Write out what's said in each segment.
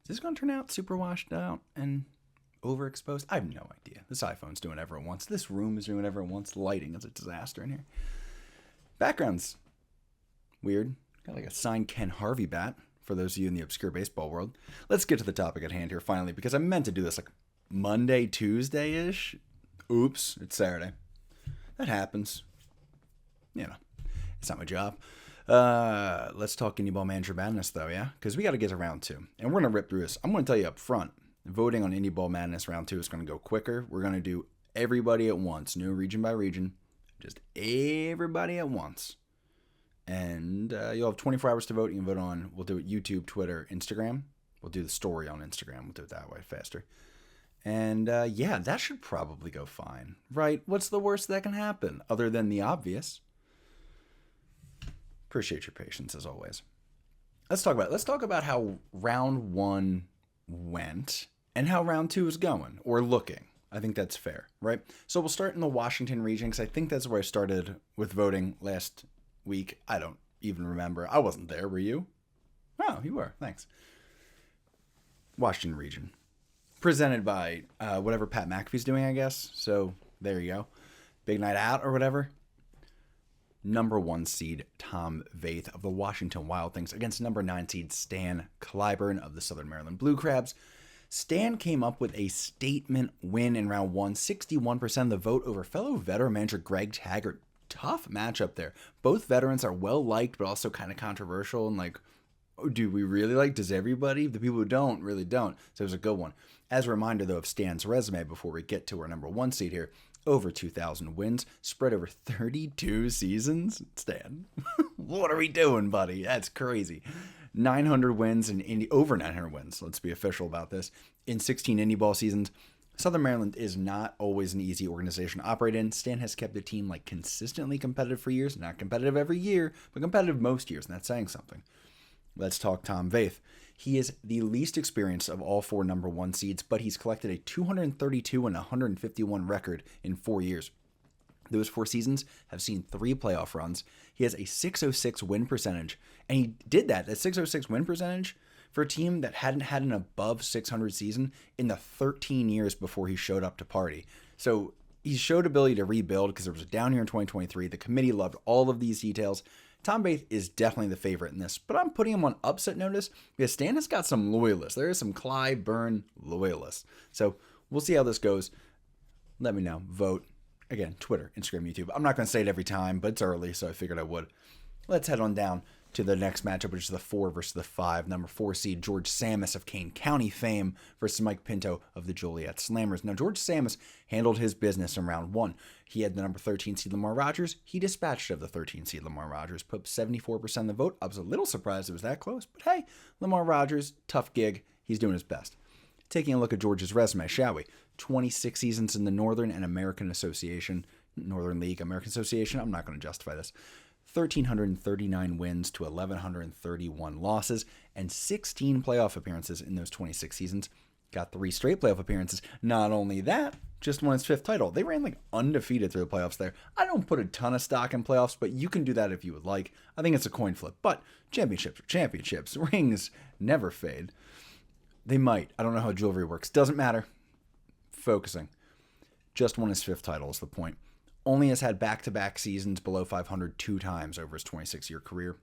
this going to turn out super washed out and overexposed? I have no idea. This iPhone's doing whatever it wants. This room is doing whatever it wants. Lighting is a disaster in here. Background's weird. Got like a signed Ken Harvey bat for those of you in the obscure baseball world. Let's get to the topic at hand here finally, because I meant to do this like Monday, Tuesday-ish. Oops, it's Saturday. That happens. You know, it's not my job. Let's talk Indy Ball Manager Madness, though, yeah? Because we got to get to round 2. And we're going to rip through this. I'm going to tell you up front, voting on Indy Ball Madness round 2 is going to go quicker. We're going to do everybody at once. No region by region. Just everybody at once. And you'll have 24 hours to vote. You can vote on, we'll do it YouTube, Twitter, Instagram. We'll do the story on Instagram. We'll do it that way faster. And yeah, that should probably go fine. Right? What's the worst that can happen? Other than the obvious. Appreciate your patience as always. Let's talk about how round 1 went and how round 2 is going or looking. I think that's fair, right? So we'll start in the Washington region because I think that's where I started with voting last week. I don't even remember. I wasn't there. Were you? Oh, you were. Thanks. Washington region. Presented by whatever Pat McAfee's doing, I guess. So there you go. Big night out or whatever. Number 1 seed Tom Vaith of the Washington Wild Things against number 9 seed Stan Clyburn of the Southern Maryland Blue Crabs. Stan came up with a statement win in round 1, 61% of the vote over fellow veteran manager Greg Taggart. Tough matchup there. Both veterans are well liked, but also kind of controversial. And like, oh, do we really like? Does everybody? The people who don't really don't. So it was a good one. As a reminder, though, of Stan's resume before we get to our number 1 seed here. Over 2,000 wins, spread over 32 seasons. Stan, what are we doing, buddy? That's crazy. 900 wins in Indy, over 900 wins. Let's be official about this. In 16 Indy ball seasons. Southern Maryland is not always an easy organization to operate in. Stan has kept the team like consistently competitive for years. Not competitive every year, but competitive most years, and that's saying something. Let's talk Tom Vaith. He is the least experienced of all 4 number 1 seeds, but he's collected a 232 and 151 record in 4 years. Those 4 seasons have seen 3 playoff runs. He has a 606 win percentage, and he did that 606 win percentage for a team that hadn't had an above 600 season in the 13 years before he showed up to party. So he showed ability to rebuild because there was a down year in 2023. The committee loved all of these details. Tom Vaith is definitely the favorite in this, but I'm putting him on upset notice because Stan has got some loyalists. There is some Clyburn loyalists. So we'll see how this goes. Let me know. Vote. Again, Twitter, Instagram, YouTube. I'm not going to say it every time, but it's early, so I figured I would. Let's head on down to the next matchup, which is the 4 versus the 5. Number 4 seed George Samus of Kane County fame versus Mike Pinto of the Joliet Slammers. Now, George Samus handled his business in round 1. He had the number 13 seed Lamar Rogers. He dispatched of the 13 seed Lamar Rogers, put up 74% of the vote. I was a little surprised it was that close, but hey, Lamar Rogers, tough gig. He's doing his best. Taking a look at George's resume, shall we? 26 seasons in the Northern and American Association, Northern League, American Association. I'm not going to justify this. 1,339 wins to 1,131 losses and 16 playoff appearances in those 26 seasons. Got 3 straight playoff appearances. Not only that, just won his 5th title. They ran like undefeated through the playoffs there. I don't put a ton of stock in playoffs, but you can do that if you would like. I think it's a coin flip, but championships are championships. Rings never fade. They might. I don't know how jewelry works. Doesn't matter. Focusing. Just won his 5th title is the point. Only has had back-to-back seasons below 500 2 times over his 26-year career.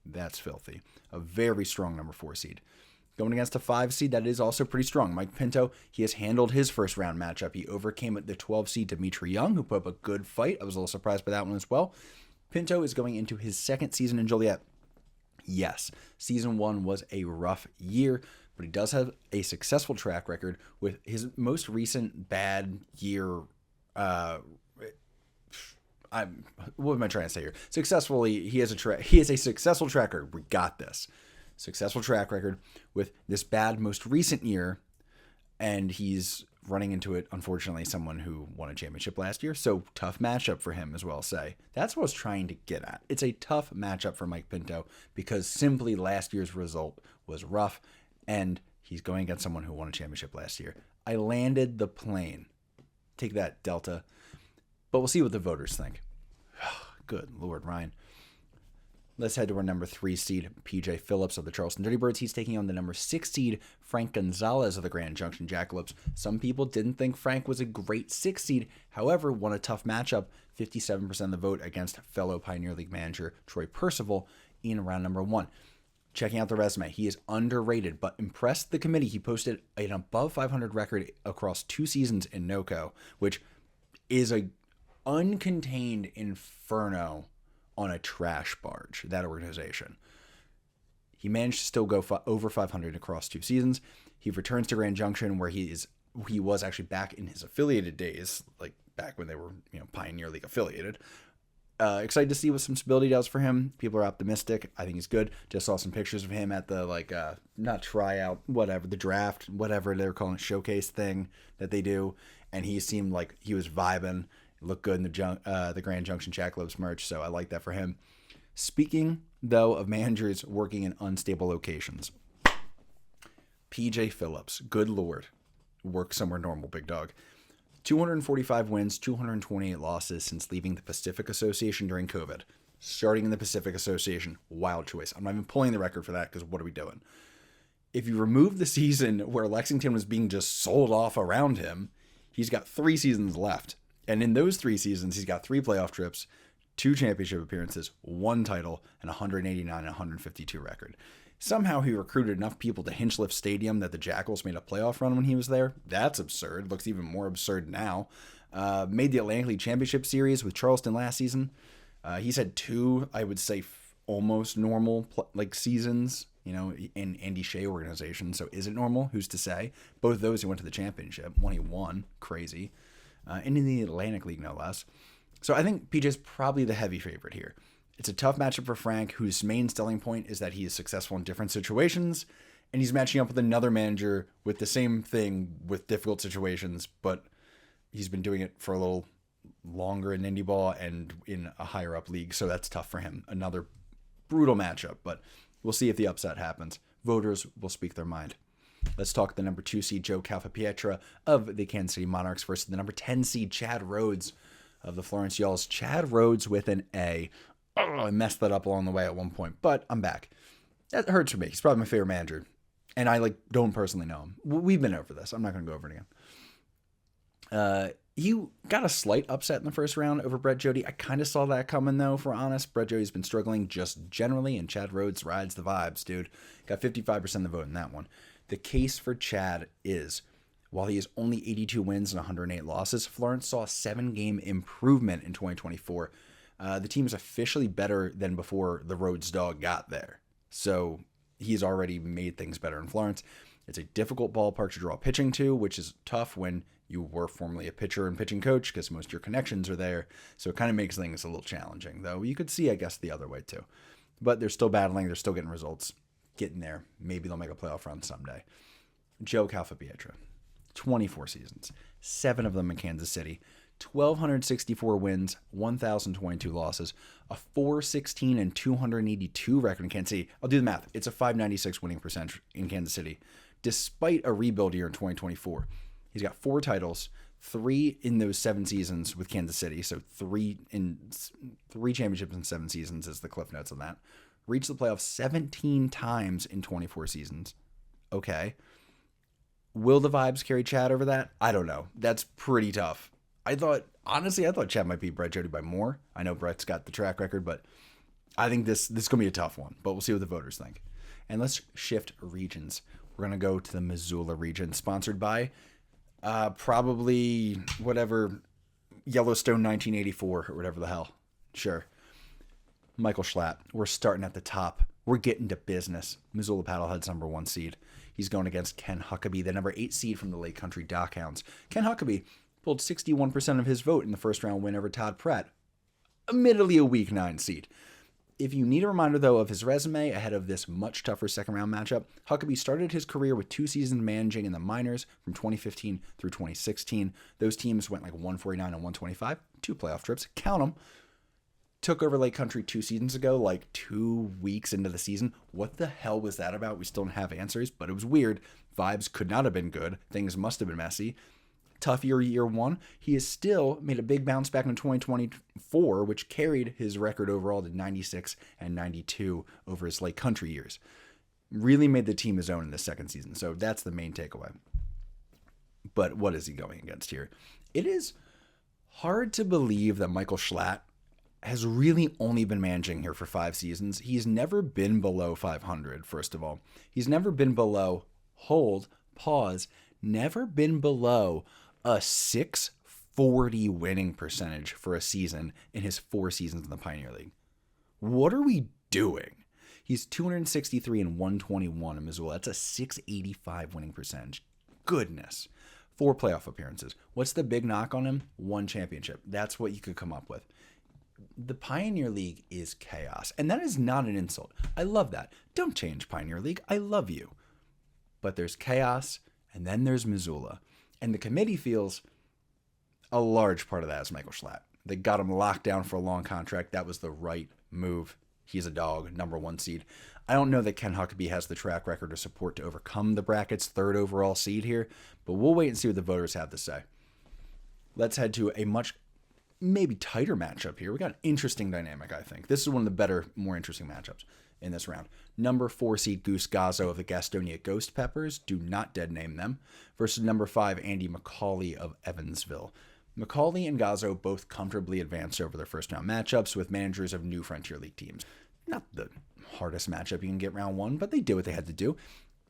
That's filthy. A very strong number 4 seed. Going against a 5 seed that is also pretty strong. Mike Pinto, he has handled his first round matchup. He overcame the 12 seed Dimitri Young, who put up a good fight. I was a little surprised by that one as well. Pinto is going into his 2nd season in Joliet. Yes, season 1 was a rough year, but he does have a successful track record with his most recent bad year. What am I trying to say here? Successfully, he has a successful track record. We got this. Successful track record with this bad most recent year, and he's running into it, unfortunately, someone who won a championship last year. So tough matchup for him as well, say. That's what I was trying to get at. It's a tough matchup for Mike Pinto because simply last year's result was rough, and he's going against someone who won a championship last year. I landed the plane. Take that, Delta. But we'll see what the voters think. Good Lord, Ryan. Let's head to our number 3 seed, PJ Phillips of the Charleston Dirty Birds. He's taking on the number 6 seed, Frank Gonzalez of the Grand Junction Jackalopes. Some people didn't think Frank was a great 6 seed, however, won a tough matchup, 57% of the vote against fellow Pioneer League manager Troy Percival in round number 1. Checking out the resume, he is underrated, but impressed the committee. He posted an above 500 record across 2 seasons in NOCO, which is a uncontained inferno on a trash barge, that organization. He managed to still go over 500 across 2 seasons. He returns to Grand Junction, where he was actually back in his affiliated days, like back when they were Pioneer League affiliated. Excited to see what some stability does for him. People are optimistic. I think he's good. Just saw some pictures of him at the not tryout, whatever, the draft, whatever they're calling it, showcase thing that they do, and he seemed like he was vibing. Looked good in the Grand Junction Jackalopes merch, so I like that for him. Speaking, though, of managers working in unstable locations, PJ Phillips, good lord, work somewhere normal, big dog. 245 wins, 228 losses since leaving the Pacific Association during COVID. Starting in the Pacific Association, wild choice. I'm not even pulling the record for that because what are we doing? If you remove the season where Lexington was being just sold off around him, he's got 3 seasons left. And in those 3 seasons, he's got 3 playoff trips, 2 championship appearances, 1 title, and 189 and 152 record. Somehow he recruited enough people to Hinchliff Stadium that the Jackals made a playoff run when he was there. That's absurd. Looks even more absurd now. Made the Atlantic League Championship Series with Charleston last season. He's had 2, I would say, almost normal seasons, in Andy Shea organization. So is it normal? Who's to say? Both those he went to the championship. One he won. Crazy. And in the Atlantic League, no less. So I think PJ's probably the heavy favorite here. It's a tough matchup for Frank, whose main selling point is that he is successful in different situations, and he's matching up with another manager with the same thing with difficult situations, but he's been doing it for a little longer in Indy ball and in a higher up league, so that's tough for him. Another brutal matchup, but we'll see if the upset happens. Voters will speak their mind. Let's talk the number 2 seed, Joe Calfapietra of the Kansas City Monarchs versus the number 10 seed, Chad Rhodes of the Florence Yalls. Chad Rhodes with an A. Oh, I messed that up along the way at one point, but I'm back. That hurts for me. He's probably my favorite manager, and I don't personally know him. We've been over this. I'm not going to go over it again. He got a slight upset in the first round over Brett Jody. I kind of saw that coming, though, for honest. Brett Jody's been struggling just generally, and Chad Rhodes rides the vibes, dude. Got 55% of the vote in that one. The case for Chad is, while he has only 82 wins and 108 losses, Florence saw a 7-game improvement in 2024. The team is officially better than before the Rhodes dog got there. So he's already made things better in Florence. It's a difficult ballpark to draw pitching to, which is tough when you were formerly a pitcher and pitching coach because most of your connections are there. So it kind of makes things a little challenging, though. You could see, I guess, the other way, too. But they're still battling. They're still getting results. Getting there. Maybe they'll make a playoff run someday. Joe Calfapietra, 24 seasons, 7 of them in Kansas City, 1,264 wins, 1,022 losses, a 416 and 282 record in Kansas City. I'll do the math. It's a 596 winning percentage in Kansas City, despite a rebuild year in 2024. He's got 4 titles, 3 in those 7 seasons with Kansas City. So 3 championships in 7 seasons is the cliff notes on that. Reached the playoffs 17 times in 24 seasons. Okay. Will the vibes carry Chad over that? I don't know. That's pretty tough. I thought Chad might beat Brett Jody by more. I know Brett's got the track record, but I think this is going to be a tough one. But we'll see what the voters think. And let's shift regions. We're going to go to the Missoula region, sponsored by probably whatever, Yellowstone 1984 or whatever the hell. Sure. Michael Schlatt. We're starting at the top. We're getting to business. Missoula Paddleheads number 1 seed. He's going against Ken Huckabee, the number 8 seed from the Lake Country Dockhounds. Ken Huckabee pulled 61% of his vote in the first round win over Todd Pratt. Admittedly a weak 9 seed. If you need a reminder, though, of his resume ahead of this much tougher second round matchup, Huckabee started his career with 2 seasons managing in the minors from 2015 through 2016. Those teams went 149 and 125, 2 playoff trips, count them. Took over Lake Country 2 seasons ago, 2 weeks into the season. What the hell was that about? We still don't have answers, but it was weird. Vibes could not have been good. Things must have been messy. tough year one. He has still made a big bounce back in 2024, which carried his record overall to 96 and 92 over his Lake Country years. Really made the team his own in the second season. So that's the main takeaway. But what is he going against here? It is hard to believe that Michael Schlatt has really only been managing here for 5 seasons. He's never been below 500, first of all. He's never been below, never been below a 640 winning percentage for a season in his 4 seasons in the Pioneer League. What are we doing? He's 263 and 121 in Missoula. That's a 685 winning percentage. Goodness. 4 playoff appearances. What's the big knock on him? 1 championship. That's what you could come up with. The Pioneer League is chaos, and that is not an insult. I love that. Don't change Pioneer League. I love you. But there's chaos, and then there's Missoula. And the committee feels a large part of that is Michael Schlatt. They got him locked down for a long contract. That was the right move. He's a dog, number 1 seed. I don't know that Ken Huckabee has the track record or support to overcome the bracket's 3rd overall seed here, but we'll wait and see what the voters have to say. Let's head to a much maybe tighter matchup here. We got an interesting dynamic, I think. This is one of the better, more interesting matchups in this round. Number 4 seed Goose Gazzo of the Gastonia Ghost Peppers, do not dead name them, versus number 5 Andy McCauley of Evansville. McCauley and Gazzo both comfortably advanced over their first round matchups with managers of new Frontier League teams. Not the hardest matchup you can get round 1, but they did what they had to do.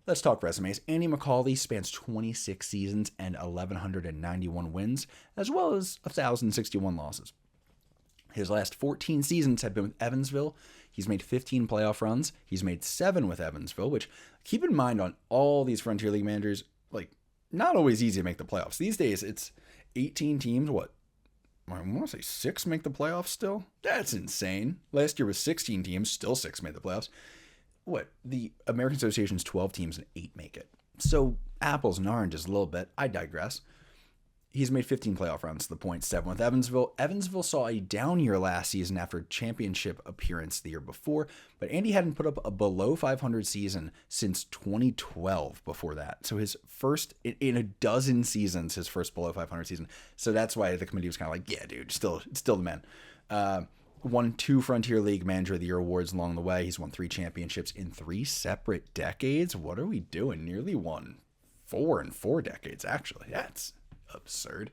Let's talk resumes. Andy McCauley spans 26 seasons and 1,191 wins, as well as 1,061 losses. His last 14 seasons have been with Evansville. He's made 15 playoff runs. He's made 7 with Evansville, which, keep in mind, on all these Frontier League managers, not always easy to make the playoffs. These days, it's 18 teams. I want to say 6 make the playoffs still? That's insane. Last year was 16 teams, still 6 made the playoffs. The American Association's 12 teams and 8 make it. So apples and oranges a little bit. I digress. He's made 15 playoff runs to the point, 7 with Evansville. Evansville saw a down year last season after a championship appearance the year before, but Andy hadn't put up a below 500 season since 2012 before that. So his first, in a dozen seasons, his first below 500 season. So that's why the committee was kind of like, yeah, dude, still the man. Won 2 Frontier League Manager of the Year awards along the way. He's won 3 championships in 3 separate decades. What are we doing? Nearly won 4 in 4 decades, actually. That's absurd.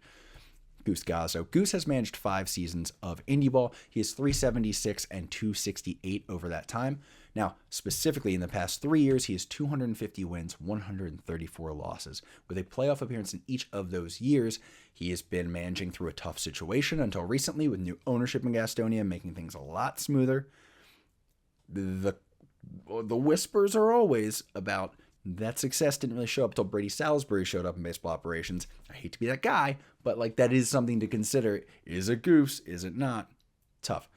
Goose Gazzo. Goose has managed 5 seasons of Indy ball. He is 376 and 268 over that time. Now, specifically in the past 3 years, he has 250 wins, 134 losses. With a playoff appearance in each of those years, he has been managing through a tough situation until recently with new ownership in Gastonia, making things a lot smoother. The whispers are always about that success didn't really show up until Brady Salisbury showed up in baseball operations. I hate to be that guy, but that is something to consider. Is it Goose? Is it not? Tough.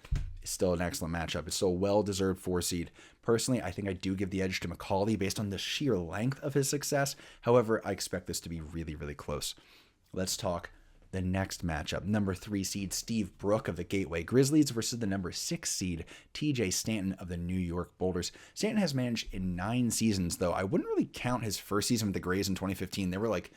It's still an excellent matchup. It's still a well-deserved 4 seed. Personally, I think I do give the edge to McCauley based on the sheer length of his success. However, I expect this to be really, really close. Let's talk the next matchup. Number 3 seed Steve Brook of the Gateway Grizzlies versus the number 6 seed TJ Stanton of the New York Boulders. Stanton has managed in 9 seasons, though. I wouldn't really count his first season with the Grays in 2015. They were like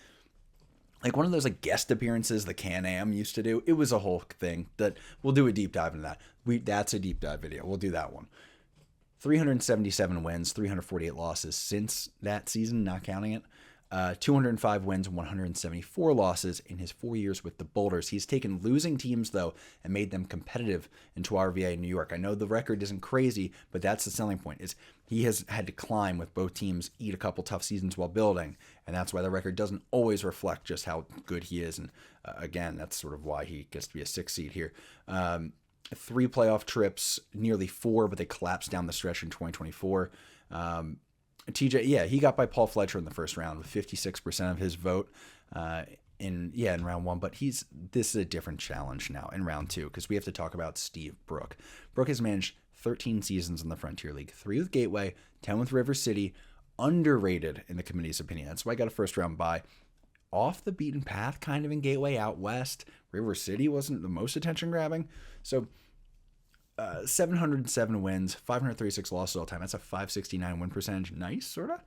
one of those guest appearances the Can-Am used to do. It was a whole thing that we'll do a deep dive into that. That's a deep dive video. We'll do that one. 377 wins, 348 losses since that season, not counting it. 205 wins and 174 losses in his 4 years with the Boulders. He's taken losing teams, though, and made them competitive into RVA in New York. I know the record isn't crazy, but that's the selling point, is he has had to climb with both teams, eat a couple tough seasons while building, and that's why the record doesn't always reflect just how good he is. And again, that's sort of why he gets to be a 6 seed here. 3 playoff trips, nearly 4, but they collapsed down the stretch in 2024. TJ, he got by Paul Fletcher in the first round with 56% of his vote in round 1. But this is a different challenge now in round 2 because we have to talk about Steve Brook. Brook has managed 13 seasons in the Frontier League, 3 with Gateway, 10 with River City, underrated in the committee's opinion. That's why I got a first round bye. Off the beaten path kind of in Gateway out west. River City wasn't the most attention grabbing. So 707 wins, 536 losses all time. That's a 569 win percentage. Nice, sort of.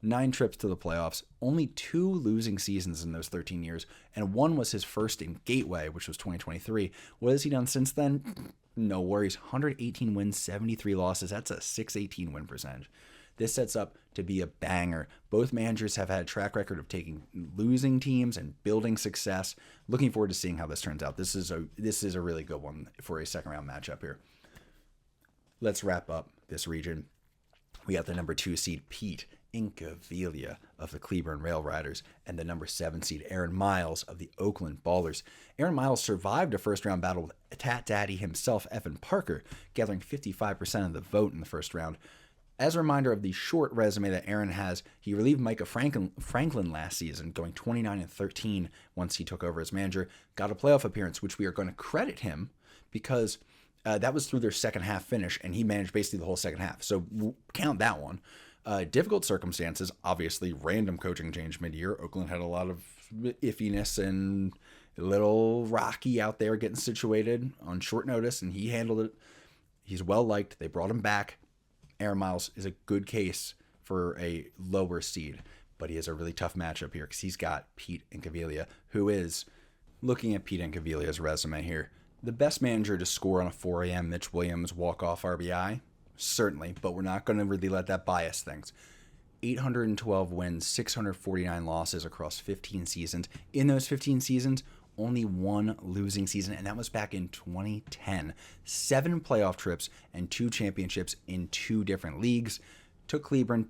9 trips to the playoffs, only 2 losing seasons in those 13 years, and one was his first in Gateway, which was 2023. What has he done since then? No worries. 118 wins, 73 losses. That's a 618 win percentage. This sets up to be a banger. Both managers have had a track record of taking losing teams and building success. Looking forward to seeing how this turns out. This is a really good one for a second round matchup here. Let's wrap up this region. We got the number 2 seed Pete Incaviglia of the Cleburne Rail Riders and the number 7 seed Aaron Miles of the Oakland Ballers. Aaron Miles survived a first round battle with Tat Daddy himself, Evan Parker, gathering 55% of the vote in the first round. As a reminder of the short resume that Aaron has, he relieved Micah Franklin last season, going 29-13 once he took over as manager. Got a playoff appearance, which we are going to credit him because that was through their second half finish, and he managed basically the whole second half. So count that one. Difficult circumstances, obviously, random coaching change mid-year. Oakland had a lot of iffiness and a little rocky out there getting situated on short notice, and he handled it. He's well-liked. They brought him back. Aaron Miles is a good case for a lower seed, but he has a really tough matchup here because he's got Pete Incaviglia, who is, looking at Pete Incaviglia's resume here, the best manager to score on a 4 a.m. Mitch Williams walk-off RBI. Certainly, but we're not going to really let that bias things. 812 wins, 649 losses across 15 seasons. In those 15 seasons, only 1 losing season, and that was back in 2010. 7 playoff trips and 2 championships in 2 different leagues. Took Cleburne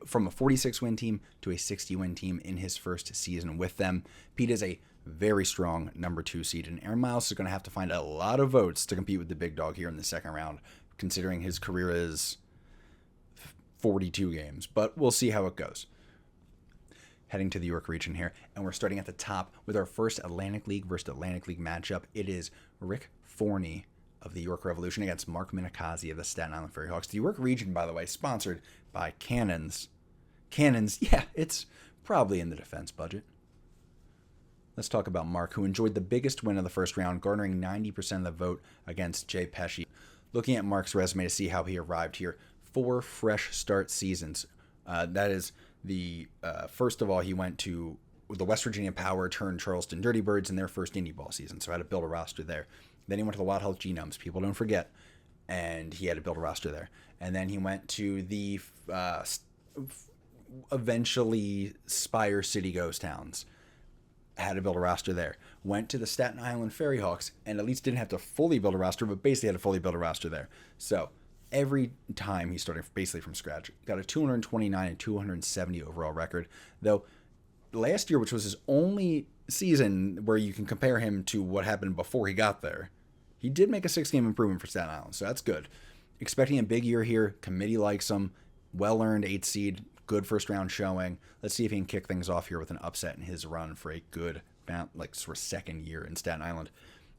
from a 46-win team to a 60-win team in his first season with them. Pete is a very strong number 2 seed, and Aaron Miles is going to have to find a lot of votes to compete with the big dog here in the second round, considering his career is 42 games, but we'll see how it goes. Heading to the York region here, and we're starting at the top with our first Atlantic League versus Atlantic League matchup. It is Rick Forney of the York Revolution against Mark Minikazi of the Staten Island Ferry Hawks. The York region, by the way, sponsored by Cannons. Cannons, yeah, it's probably in the defense budget. Let's talk about Mark, who enjoyed the biggest win of the first round, garnering 90% of the vote against Jay Pesci. Looking at Mark's resume to see how he arrived here, 4 fresh start seasons. That is first of all, he went to the West Virginia Power turned Charleston Dirty Birds in their first Indy ball season, so I had to build a roster there. Then he went to the Wild Health Genomes, people don't forget, and he had to build a roster there. And then he went to the eventually Spire City Ghost Towns, had to build a roster there. Went to the Staten Island Ferry Hawks, and at least didn't have to fully build a roster, but basically had to fully build a roster there. So every time he started basically from scratch. Got a 229 and 270 overall record. Though last year, which was his only season where you can compare him to what happened before he got there, he did make a 6-game improvement for Staten Island, so that's good. Expecting a big year here. Committee likes him. Well-earned 8th seed. Good first round showing. Let's see if he can kick things off here with an upset in his run for a good, sort of second year in Staten Island.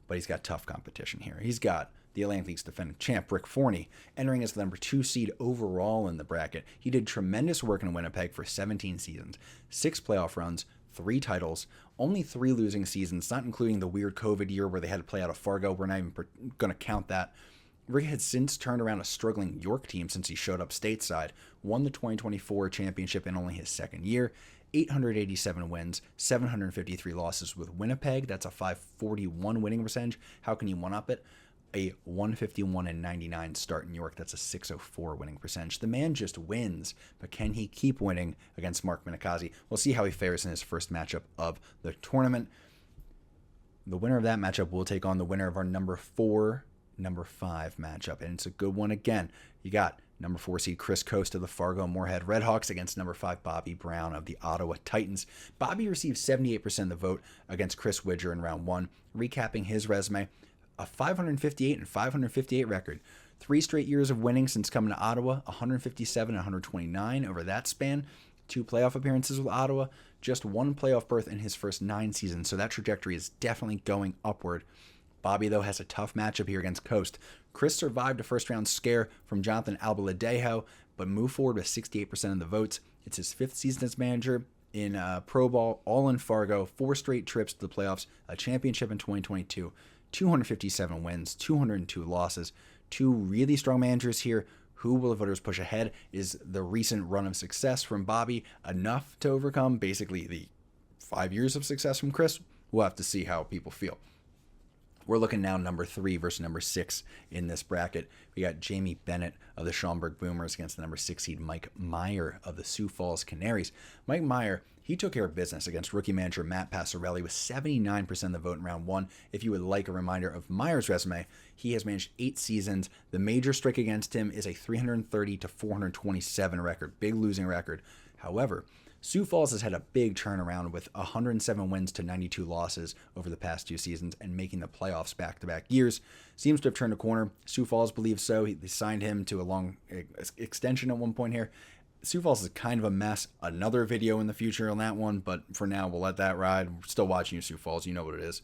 But he's got tough competition here. He's got the Atlantic League's defending champ, Rick Forney, entering as the number 2 seed overall in the bracket. He did tremendous work in Winnipeg for 17 seasons, 6 playoff runs, 3 titles, only 3 losing seasons, not including the weird COVID year where they had to play out of Fargo. We're not even going to count that. Rick had since turned around a struggling York team since he showed up stateside, won the 2024 championship in only his second year, 887 wins, 753 losses with Winnipeg. That's a .541 winning percentage. How can you one-up it? A 151-99 start in York. That's a .604 winning percentage. The man just wins, but can he keep winning against Mark Minikazi? We'll see how he fares in his first matchup of the tournament. The winner of that matchup will take on the winner of our number 4, number 5 matchup, and it's a good one again. You got number 4 seed Chris Coast of the Fargo Moorhead Redhawks against number 5 Bobby Brown of the Ottawa Titans. Bobby received 78% of the vote against Chris Widger in round 1. Recapping his resume, a 558 and 558 record. 3 straight years of winning since coming to Ottawa, 157 and 129 over that span. 2 playoff appearances with Ottawa, just 1 playoff berth in his first 9 seasons, so that trajectory is definitely going upward. Bobby, though, has a tough matchup here against Coast. Chris survived a first-round scare from Jonathan Albaladejo, but moved forward with 68% of the votes. It's his 5th season as manager in Pro Ball, all in Fargo, 4 straight trips to the playoffs, a championship in 2022, 257 wins, 202 losses. 2 really strong managers here Who will the voters push ahead? Is the recent run of success from Bobby enough to overcome basically the 5 years of success from Chris? We'll have to see how people feel. We're looking now number 3 versus number 6 in this bracket. We got Jamie Bennett of the Schaumburg Boomers against the number 6 seed Mike Meyer of the Sioux Falls Canaries. Mike Meyer, he took care of business against rookie manager Matt Passarelli with 79% of the vote in round 1. If you would like a reminder of Meyer's resume, he has managed 8 seasons. The major streak against him is a 330 to 427 record, big losing record. However, Sioux Falls has had a big turnaround with 107 wins to 92 losses over the past 2 seasons and making the playoffs back-to-back years. Seems to have turned a corner. Sioux Falls believes so. They signed him to a long extension at one point here. Sioux Falls is kind of a mess. Another video in the future on that one, but for now, we'll let that ride. We're still watching you, Sioux Falls. You know what it is.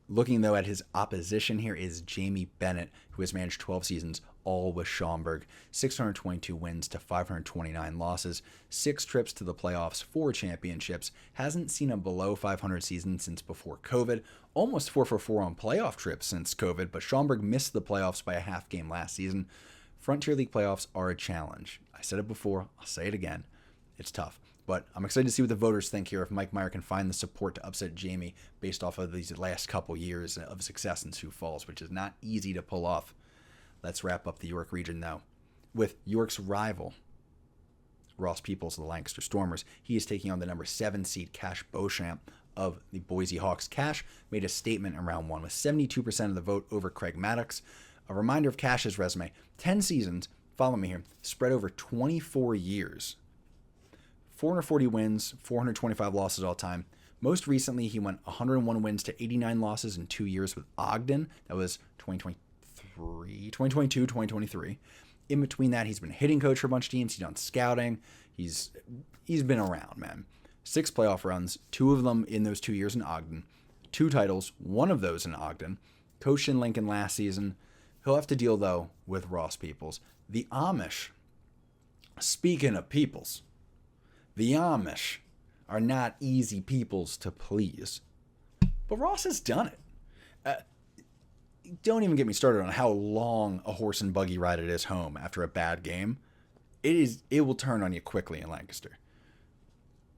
Looking, though, at his opposition here is Jamie Bennett, who has managed 12 seasons, all with Schaumburg. 622 wins to 529 losses, 6 trips to the playoffs, 4 championships. Hasn't seen a below 500 season since before COVID. Almost 4 for 4 on playoff trips since COVID, but Schaumburg missed the playoffs by a half game last season. Frontier League playoffs are a challenge. I said it before, I'll say it again. It's tough. But I'm excited to see what the voters think here if Mike Meyer can find the support to upset Jamie based off of these last couple years of success in Sioux Falls, which is not easy to pull off. Let's wrap up the York region now with York's rival, Ross Peoples of the Lancaster Stormers. He is taking on the number 7 seed Cash Beauchamp of the Boise Hawks. Cash made a statement in round 1 with 72% of the vote over Craig Maddox. A reminder of Cash's resume: 10 seasons, follow me here, spread over 24 years. 440 wins, 425 losses all time. Most recently, he went 101 wins to 89 losses in 2 years with Ogden. That was 2022, 2023. In between that, he's been hitting coach for a bunch of teams. He's done scouting. He's been around, man. 6 playoff runs, 2 of them in those 2 years in Ogden. 2 titles, 1 of those in Ogden. Coached in Lincoln last season. He'll have to deal, though, with Ross Peoples. The Amish, speaking of peoples, the Amish are not easy peoples to please. But Ross has done it. Don't even get me started on how long a horse and buggy ride it is home after a bad game. It will turn on you quickly in Lancaster.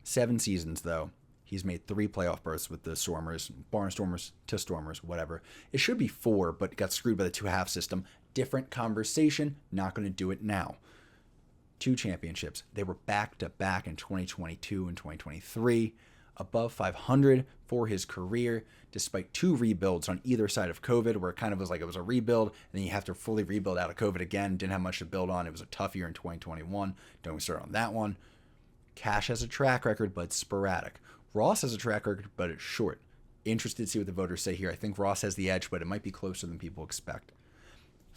7 seasons, though. He's made 3 playoff berths with the Stormers, Barnstormers to Stormers, whatever. It should be 4, but got screwed by the 2-half system. Different conversation. Not going to do it now. 2 championships. They were back-to-back in 2022 and 2023. Above 500 for his career, despite 2 rebuilds on either side of COVID, where it kind of was like it was a rebuild, and then you have to fully rebuild out of COVID again. Didn't have much to build on. It was a tough year in 2021. Don't start on that one. Cash has a track record, but it's sporadic. Ross has a track record, but it's short. Interested to see what the voters say here. I think Ross has the edge, but it might be closer than people expect.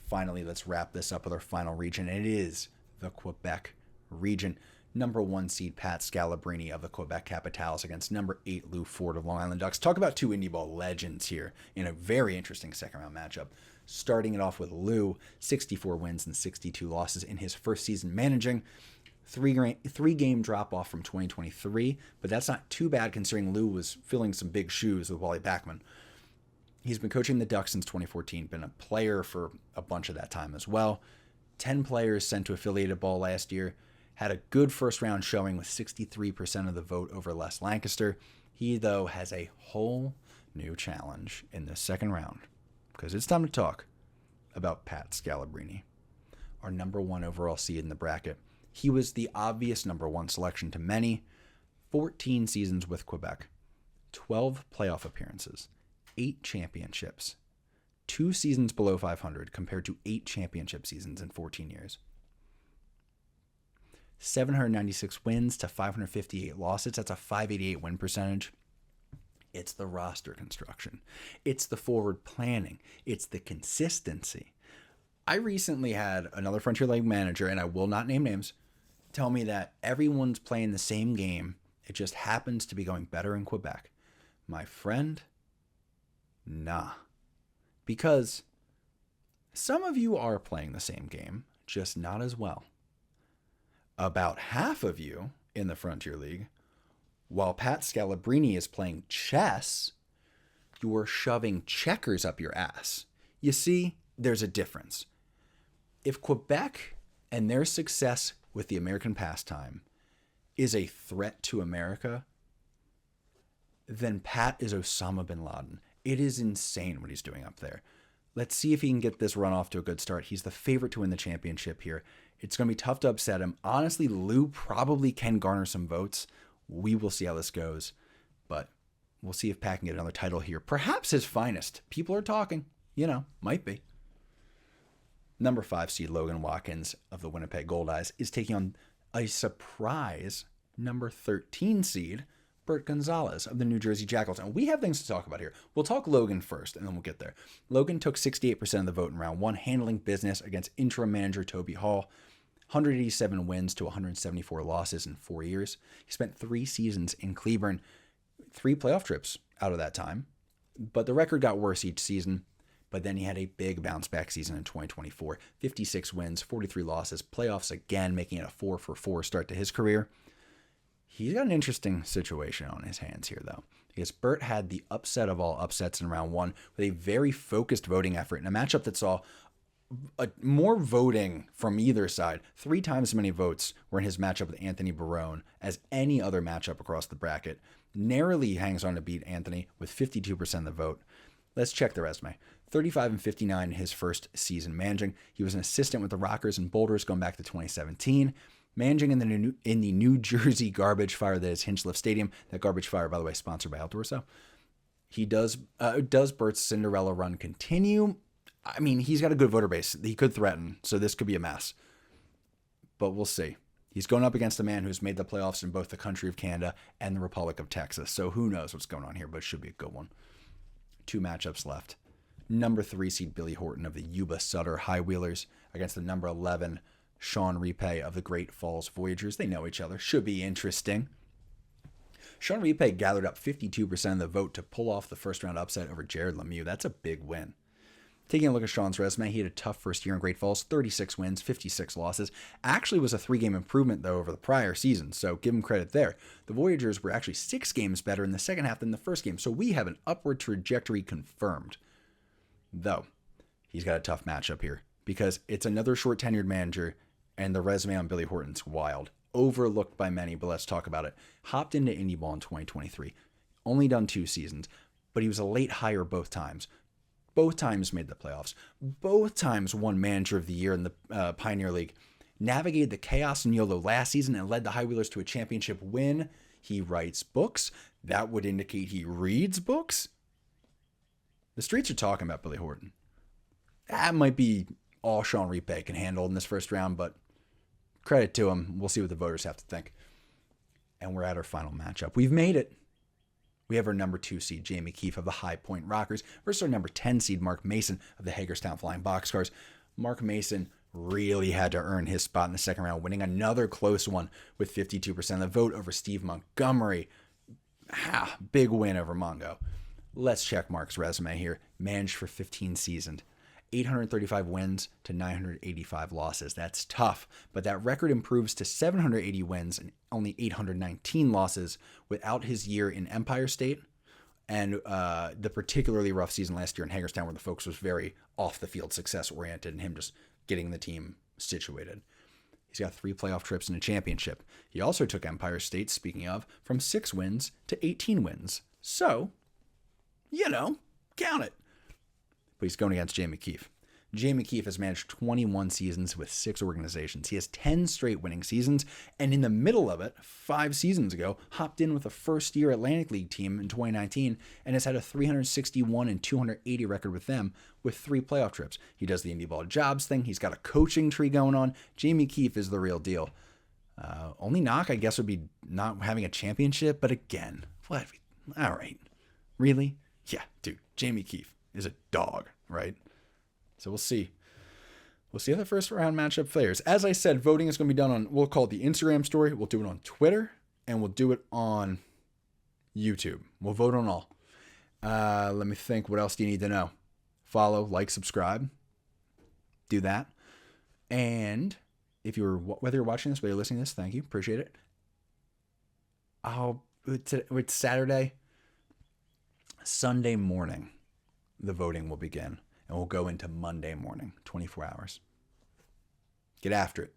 Finally, let's wrap this up with our final region, and it is the Quebec Region. Number 1 seed Pat Scalabrini of the Quebec Capitals against number 8 Lou Ford of Long Island Ducks. Talk about 2 Indy Ball legends here in a very interesting second-round matchup. Starting it off with Lou, 64 wins and 62 losses in his first season managing. 3-game drop-off from 2023, but that's not too bad considering Lou was filling some big shoes with Wally Backman. He's been coaching the Ducks since 2014, been a player for a bunch of that time as well. 10 players sent to affiliated ball last year. Had a good first round showing with 63% of the vote over Les Lancaster. He, though, has a whole new challenge in the second round because it's time to talk about Pat Scalabrini, our number 1 overall seed in the bracket. He was the obvious number 1 selection to many. 14 seasons with Quebec, 12 playoff appearances, 8 championships, 2 seasons below 500 compared to 8 championship seasons in 14 years. 796 wins to 558 losses. That's a 588 win percentage. It's the roster construction. It's the forward planning. It's the consistency. I recently had another Frontier League manager, and I will not name names, tell me that everyone's playing the same game. It just happens to be going better in Quebec. My friend, nah. Because some of you are playing the same game, just not as well. About half of you in the Frontier League, while Pat Scalabrini is playing chess, you're shoving checkers up your ass. You see, there's a difference. If Quebec and their success with the American pastime is a threat to America, then Pat is Osama bin Laden. It is insane what he's doing up there. Let's see if he can get this run off to a good start. He's the favorite to win the championship here. It's going to be tough to upset him. Honestly, Lou probably can garner some votes. We will see how this goes. But we'll see if Pat can get another title here. Perhaps his finest. People are talking. Might be. Number 5 seed Logan Watkins of the Winnipeg Goldeyes is taking on a surprise number 13 seed Bert Gonzalez of the New Jersey Jackals. And we have things to talk about here. We'll talk Logan first, and then we'll get there. Logan took 68% of the vote in round 1, handling business against interim manager Toby Hall. 187 wins to 174 losses in 4 years. He spent 3 seasons in Cleburne, 3 playoff trips out of that time. But the record got worse each season. But then he had a big bounce-back season in 2024. 56 wins, 43 losses, playoffs again, making it a 4-for-4 start to his career. He's got an interesting situation on his hands here, though, because Bert had the upset of all upsets in round 1 with a very focused voting effort in a matchup that saw more voting from either side. 3 times as many votes were in his matchup with Anthony Barone as any other matchup across the bracket. Narrowly hangs on to beat Anthony with 52% of the vote. Let's check the resume. 35-59 in his first season managing. He was an assistant with the Rockers and Boulders going back to 2017. Managing in the New Jersey Garbage Fire that is Hinchliffe Stadium. That Garbage Fire, by the way, sponsored by Outdoor So. He does Bert's Cinderella run continue? I mean, he's got a good voter base. He could threaten, so this could be a mess. But we'll see. He's going up against a man who's made the playoffs in both the country of Canada and the Republic of Texas. So who knows what's going on here, but it should be a good one. 2 matchups left. Number 3 seed Billy Horton of the Yuba Sutter High Wheelers against the number 11 Sean Repay of the Great Falls Voyagers. They know each other. Should be interesting. Sean Repay gathered up 52% of the vote to pull off the first round upset over Jared Lemieux. That's a big win. Taking a look at Sean's resume, he had a tough first year in Great Falls, 36 wins, 56 losses. Actually was a 3-game improvement, though, over the prior season, so give him credit there. The Voyagers were actually 6 games better in the second half than the first game, so we have an upward trajectory confirmed. Though, he's got a tough matchup here, because it's another short-tenured manager, and the resume on Billy Horton's wild. Overlooked by many, but let's talk about it. Hopped into Indy ball in 2023. Only done 2 seasons, but he was a late hire both times. Both times made the playoffs. Both times won Manager of the Year in the Pioneer League. Navigated the chaos in YOLO last season and led the High Wheelers to a championship win. He writes books. That would indicate he reads books. The streets are talking about Billy Horton. That might be all Sean Repay can handle in this first round, but credit to him. We'll see what the voters have to think. And we're at our final matchup. We've made it. We have our number 2 seed, Jamie Keefe of the High Point Rockers, versus our number 10 seed, Mark Mason of the Hagerstown Flying Boxcars. Mark Mason really had to earn his spot in the second round, winning another close one with 52% of the vote over Steve Montgomery. Big win over Mongo. Let's check Mark's resume here. Managed for 15 seasons. 835 wins to 985 losses. That's tough, but that record improves to 780 wins and only 819 losses without his year in Empire State and the particularly rough season last year in Hagerstown where the folks was very off-the-field success-oriented and him just getting the team situated. He's got 3 playoff trips and a championship. He also took Empire State, speaking of, from 6 wins to 18 wins. So, count it. But he's going against Jamie Keefe. Jamie Keefe has managed 21 seasons with 6 organizations. He has 10 straight winning seasons, and in the middle of it, 5 seasons ago, hopped in with a first-year Atlantic League team in 2019 and has had a 361 and 280 record with them with 3 playoff trips. He does the indie ball jobs thing. He's got a coaching tree going on. Jamie Keefe is the real deal. Only knock, I guess, would be not having a championship, but again, what? All right. Really? Yeah, dude, Jamie Keefe is a dog, right? So we'll see. We'll see how the first round matchup fares. As I said, voting is going to be done on, we'll call it the Instagram story. We'll do it on Twitter, and we'll do it on YouTube. We'll vote on all. Let me think. What else do you need to know? Follow, like, subscribe. Do that. And whether you're watching this, whether you're listening to this, thank you. Appreciate it. It's Saturday. Sunday morning, the voting will begin, and we'll go into Monday morning, 24 hours. Get after it.